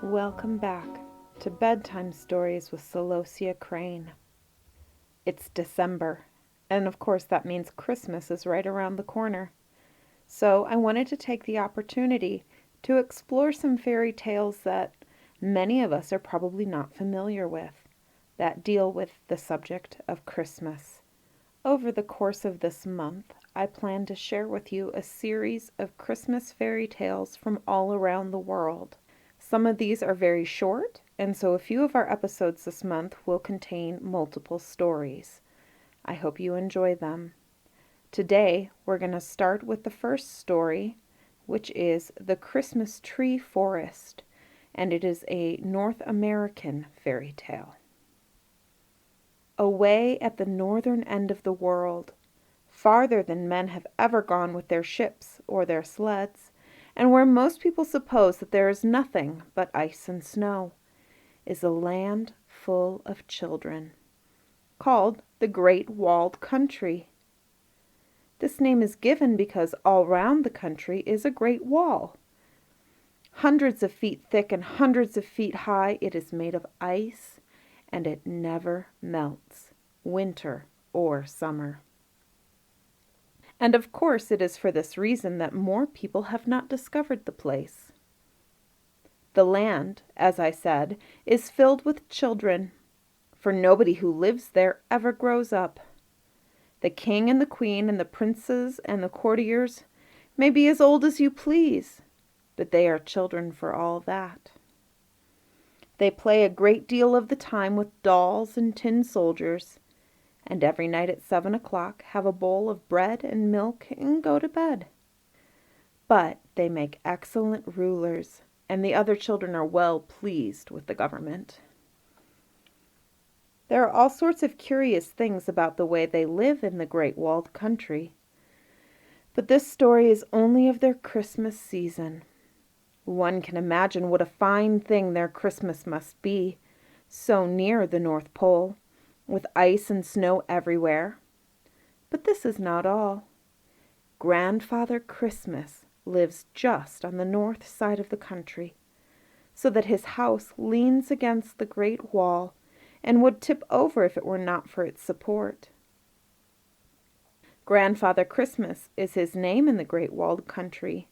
Welcome back to Bedtime Stories with Celosia Crane. It's December, and of course that means Christmas is right around the corner. So I wanted to take the opportunity to explore some fairy tales that many of us are probably not familiar with, that deal with the subject of Christmas. Over the course of this month, I plan to share with you a series of Christmas fairy tales from all around the world. Some of these are very short, and so a few of our episodes this month will contain multiple stories. I hope you enjoy them. Today, we're going to start with the first story, which is The Christmas Tree Forest, and it is a North American fairy tale. Away at the northern end of the world, farther than men have ever gone with their ships or their sleds, and where most people suppose that there is nothing but ice and snow, is a land full of children, called the Great Walled Country. This name is given because all round the country is a great wall. Hundreds of feet thick and hundreds of feet high, it is made of ice, and it never melts, winter or summer. And of course it is for this reason that more people have not discovered the place. The land, as I said, is filled with children, for nobody who lives there ever grows up. The king and the queen and the princes and the courtiers may be as old as you please, but they are children for all that. They play a great deal of the time with dolls and tin soldiers, and every night at 7 o'clock have a bowl of bread and milk and go to bed. But they make excellent rulers, and the other children are well pleased with the government. There are all sorts of curious things about the way they live in the Great Walled Country. But this story is only of their Christmas season. One can imagine what a fine thing their Christmas must be, so near the North Pole, with ice and snow everywhere. But this is not all. Grandfather Christmas lives just on the north side of the country, so that his house leans against the great wall and would tip over if it were not for its support. Grandfather Christmas is his name in the Great Walled Country.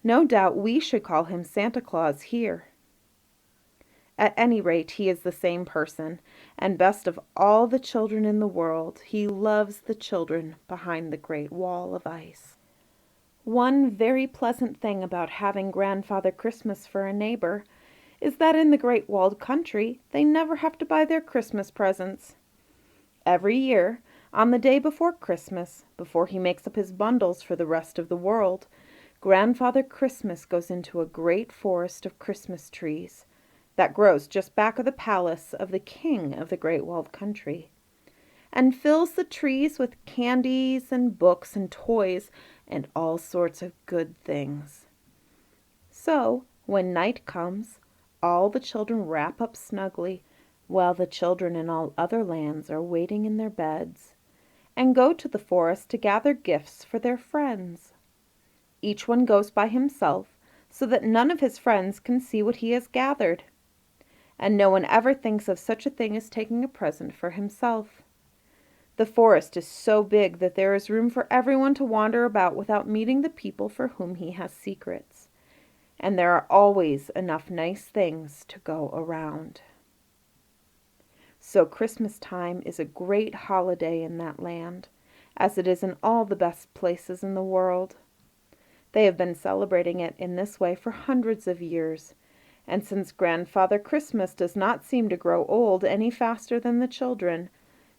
No doubt we should call him Santa Claus here. At any rate, he is the same person, and best of all the children in the world, he loves the children behind the great wall of ice. One very pleasant thing about having Grandfather Christmas for a neighbor is that in the Great Walled Country, they never have to buy their Christmas presents. Every year, on the day before Christmas, before he makes up his bundles for the rest of the world, Grandfather Christmas goes into a great forest of Christmas trees that grows just back of the palace of the king of the Great Walled Country, and fills the trees with candies and books and toys and all sorts of good things. So, when night comes, all the children wrap up snugly, while the children in all other lands are waiting in their beds, and go to the forest to gather gifts for their friends. Each one goes by himself, so that none of his friends can see what he has gathered. And no one ever thinks of such a thing as taking a present for himself. The forest is so big that there is room for everyone to wander about without meeting the people for whom he has secrets. And there are always enough nice things to go around. So Christmas time is a great holiday in that land, as it is in all the best places in the world. They have been celebrating it in this way for hundreds of years, and since Grandfather Christmas does not seem to grow old any faster than the children,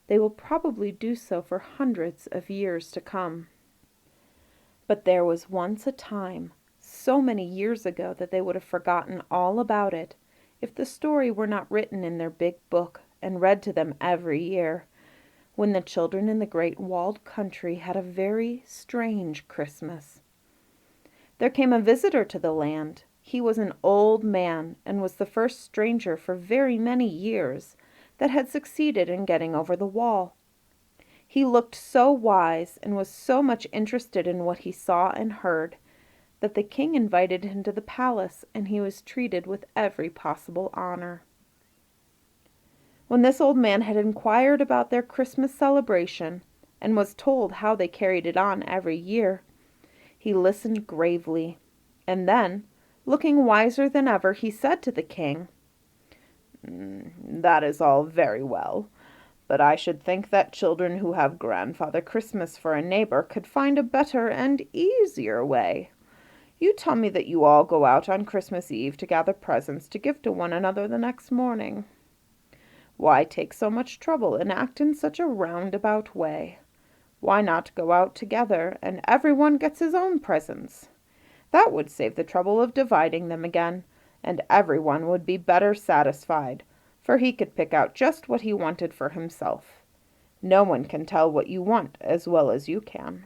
they will probably do so for hundreds of years to come. But there was once a time, so many years ago that they would have forgotten all about it, if the story were not written in their big book and read to them every year, when the children in the great walled country had a very strange Christmas. There came a visitor to the land. He was an old man and was the first stranger for very many years that had succeeded in getting over the wall. He looked so wise and was so much interested in what he saw and heard that the king invited him to the palace, and he was treated with every possible honor. When this old man had inquired about their Christmas celebration and was told how they carried it on every year, he listened gravely, and then, looking wiser than ever, he said to the king, "That is all very well, but I should think that children who have Grandfather Christmas for a neighbor could find a better and easier way. You tell me that you all go out on Christmas Eve to gather presents to give to one another the next morning. Why take so much trouble and act in such a roundabout way? Why not go out together and everyone gets his own presents? That would save the trouble of dividing them again, and everyone would be better satisfied, for he could pick out just what he wanted for himself. No one can tell what you want as well as you can."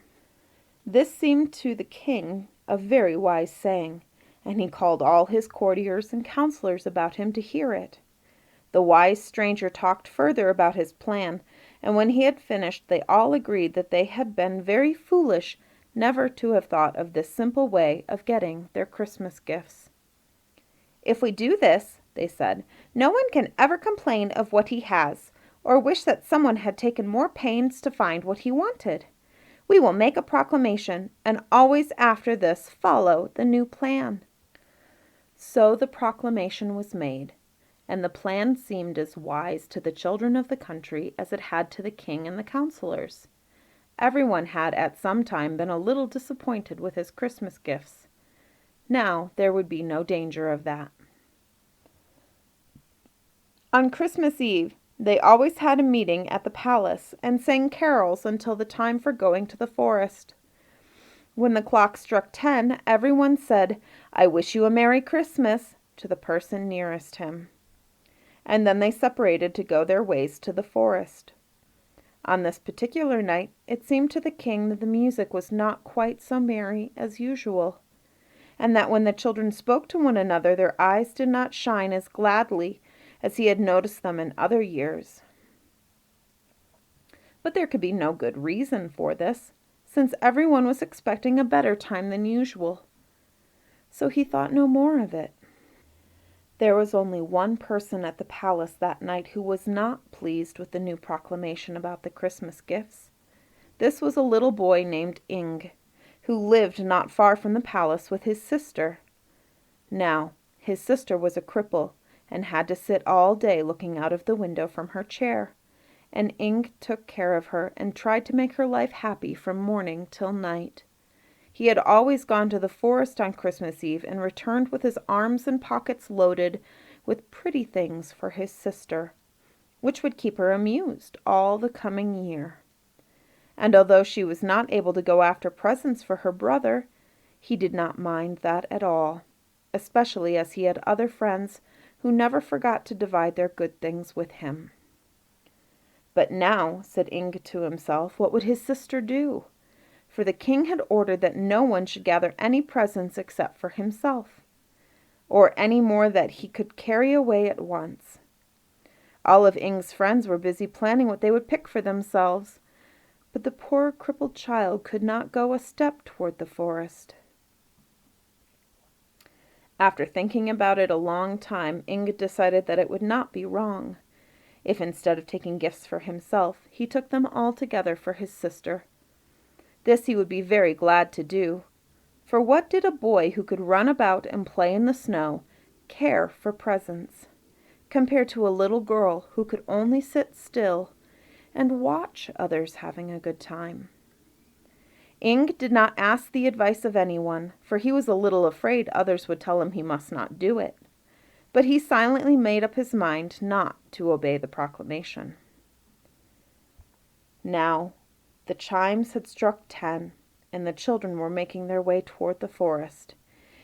This seemed to the king a very wise saying, and he called all his courtiers and counselors about him to hear it. The wise stranger talked further about his plan, and when he had finished, they all agreed that they had been very foolish never to have thought of this simple way of getting their Christmas gifts. "If we do this," they said, "no one can ever complain of what he has, or wish that someone had taken more pains to find what he wanted. We will make a proclamation, and always after this follow the new plan." So the proclamation was made, and the plan seemed as wise to the children of the country as it had to the king and the counselors. Everyone had at some time been a little disappointed with his Christmas gifts. Now there would be no danger of that. On Christmas Eve, they always had a meeting at the palace and sang carols until the time for going to the forest. When the clock struck 10, everyone said, "I wish you a Merry Christmas," to the person nearest him. And then they separated to go their ways to the forest. On this particular night, it seemed to the king that the music was not quite so merry as usual, and that when the children spoke to one another, their eyes did not shine as gladly as he had noticed them in other years. But there could be no good reason for this, since everyone was expecting a better time than usual. So he thought no more of it. There was only one person at the palace that night who was not pleased with the new proclamation about the Christmas gifts. This was a little boy named Ing, who lived not far from the palace with his sister. Now, his sister was a cripple and had to sit all day looking out of the window from her chair, and Ing took care of her and tried to make her life happy from morning till night. He had always gone to the forest on Christmas Eve and returned with his arms and pockets loaded with pretty things for his sister, which would keep her amused all the coming year. And although she was not able to go after presents for her brother, he did not mind that at all, especially as he had other friends who never forgot to divide their good things with him. But now, said Inge to himself, what would his sister do? For the king had ordered that no one should gather any presents except for himself, or any more that he could carry away at once. All of Ing's friends were busy planning what they would pick for themselves, but the poor crippled child could not go a step toward the forest. After thinking about it a long time, Inge decided that it would not be wrong if instead of taking gifts for himself, he took them all together for his sister. This he would be very glad to do, for what did a boy who could run about and play in the snow care for presents, compared to a little girl who could only sit still and watch others having a good time? Ing did not ask the advice of anyone, for he was a little afraid others would tell him he must not do it, but he silently made up his mind not to obey the proclamation. Now, the chimes had struck 10, and the children were making their way toward the forest,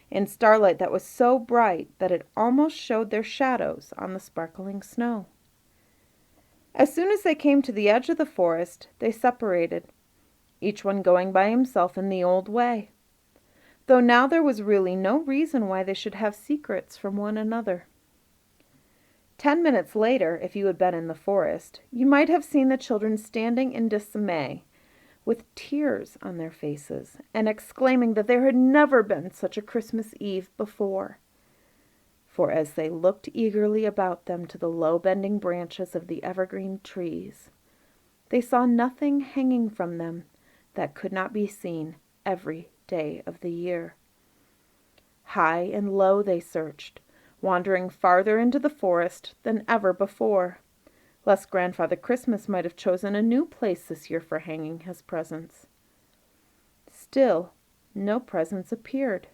in starlight that was so bright that it almost showed their shadows on the sparkling snow. As soon as they came to the edge of the forest, they separated, each one going by himself in the old way, though now there was really no reason why they should have secrets from one another. 10 minutes later, if you had been in the forest, you might have seen the children standing in dismay, with tears on their faces, and exclaiming that there had never been such a Christmas Eve before. For as they looked eagerly about them to the low bending branches of the evergreen trees, they saw nothing hanging from them that could not be seen every day of the year. High and low they searched, wandering farther into the forest than ever before, lest Grandfather Christmas might have chosen a new place this year for hanging his presents. Still, no presents appeared.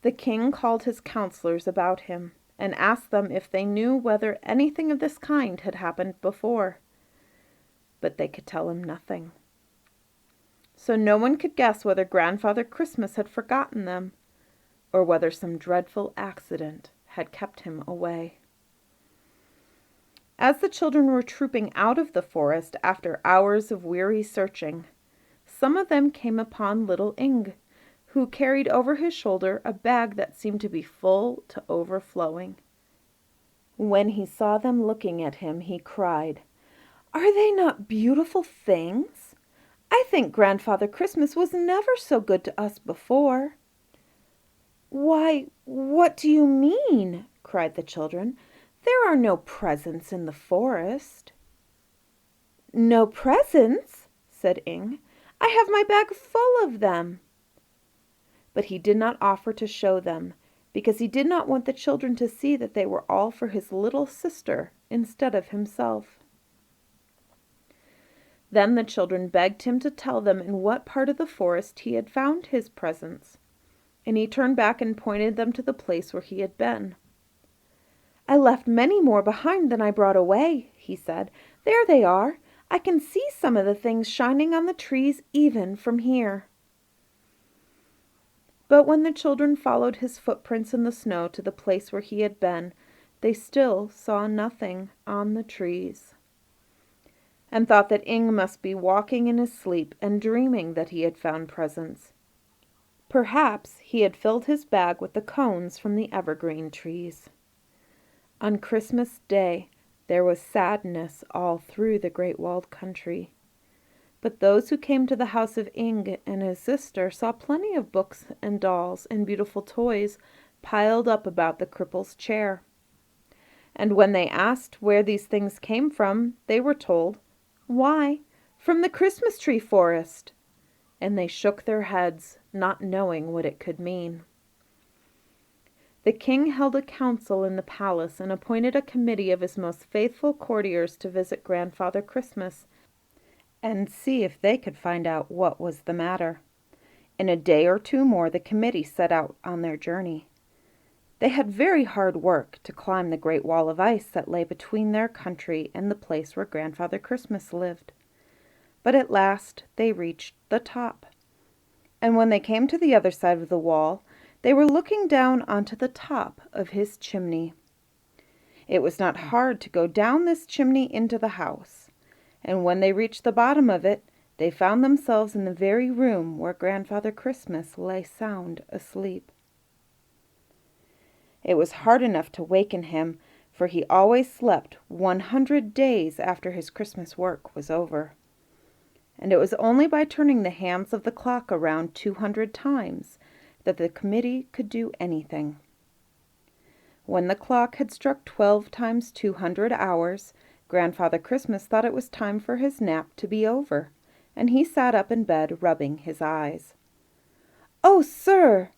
The king called his counselors about him and asked them if they knew whether anything of this kind had happened before. But they could tell him nothing. So no one could guess whether Grandfather Christmas had forgotten them, or whether some dreadful accident had kept him away. As the children were trooping out of the forest after hours of weary searching, some of them came upon little Ing, who carried over his shoulder a bag that seemed to be full to overflowing. When he saw them looking at him, he cried, "Are they not beautiful things? I think Grandfather Christmas was never so good to us before." "Why, what do you mean?" cried the children. "There are no presents in the forest." "No presents?" said Ing. "I have my bag full of them." But he did not offer to show them, because he did not want the children to see that they were all for his little sister instead of himself. Then the children begged him to tell them in what part of the forest he had found his presents, and he turned back and pointed them to the place where he had been. "I left many more behind than I brought away," he said. "There they are. I can see some of the things shining on the trees even from here." But when the children followed his footprints in the snow to the place where he had been, they still saw nothing on the trees, and thought that Ing must be walking in his sleep and dreaming that he had found presents. Perhaps he had filled his bag with the cones from the evergreen trees. On Christmas Day, there was sadness all through the Great Walled Country. But those who came to the house of Ing and his sister saw plenty of books and dolls and beautiful toys piled up about the cripple's chair. And when they asked where these things came from, they were told, "Why, from the Christmas tree forest." And they shook their heads, not knowing what it could mean. The king held a council in the palace and appointed a committee of his most faithful courtiers to visit Grandfather Christmas and see if they could find out what was the matter. In a day or two more, the committee set out on their journey. They had very hard work to climb the great wall of ice that lay between their country and the place where Grandfather Christmas lived. But at last they reached the top. And when they came to the other side of the wall, they were looking down onto the top of his chimney. It was not hard to go down this chimney into the house, and when they reached the bottom of it, they found themselves in the very room where Grandfather Christmas lay sound asleep. It was hard enough to waken him, for he always slept 100 days after his Christmas work was over. And it was only by turning the hands of the clock around 200 times that the committee could do anything. When the clock had struck 12 times 200 hours, Grandfather Christmas thought it was time for his nap to be over, and he sat up in bed rubbing his eyes. "Oh, sir,"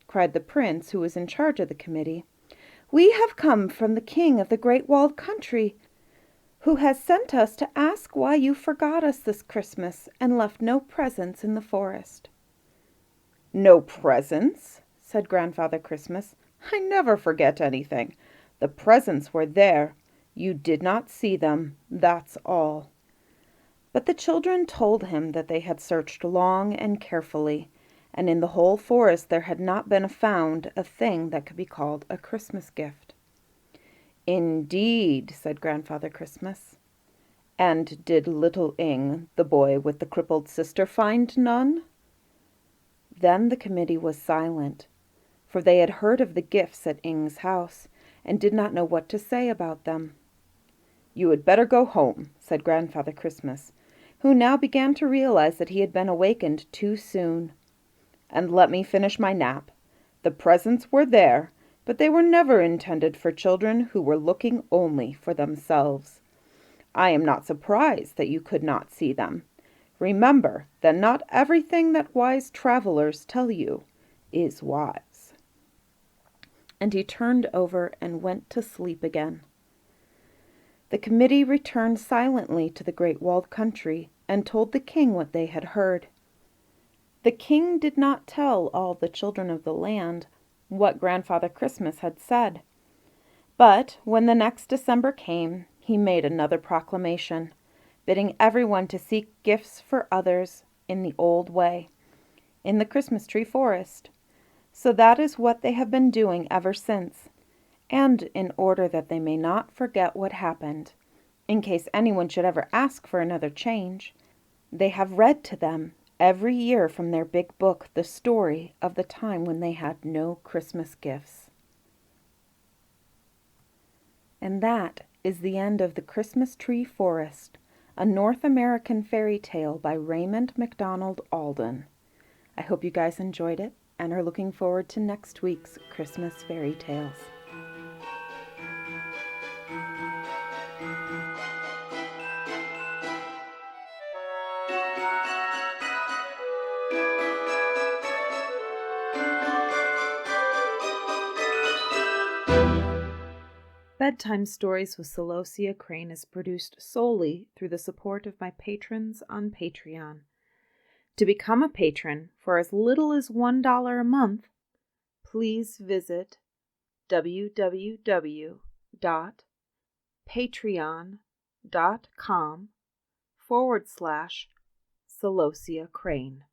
cried the prince who was in charge of the committee, "we have come from the king of the Great Walled Country, who has sent us to ask why you forgot us this Christmas and left no presents in the forest." "No presents?" said Grandfather Christmas. "I never forget anything. The presents were there. You did not see them, that's all." But the children told him that they had searched long and carefully, and in the whole forest there had not been found a thing that could be called a Christmas gift. "Indeed," said Grandfather Christmas. "And did little Ing, the boy with the crippled sister, find none?" Then the committee was silent, for they had heard of the gifts at Ing's house, and did not know what to say about them. "You had better go home," said Grandfather Christmas, who now began to realize that he had been awakened too soon. "And let me finish my nap. The presents were there, but they were never intended for children who were looking only for themselves. I am not surprised that you could not see them. Remember that not everything that wise travelers tell you is wise." And he turned over and went to sleep again. The committee returned silently to the Great Walled Country and told the king what they had heard. The king did not tell all the children of the land what Grandfather Christmas had said. But when the next December came, he made another proclamation, bidding everyone to seek gifts for others in the old way, in the Christmas tree forest. So that is what they have been doing ever since. And in order that they may not forget what happened, in case anyone should ever ask for another change, they have read to them every year from their big book the story of the time when they had no Christmas gifts. And that is the end of The Christmas Tree Forest, a North American fairy tale by Raymond MacDonald Alden. I hope you guys enjoyed it and are looking forward to next week's Christmas fairy tales. Bedtime Stories with Celosia Crane is produced solely through the support of my patrons on Patreon. To become a patron for as little as $1 a month, please visit www.patreon.com/Celosia Crane.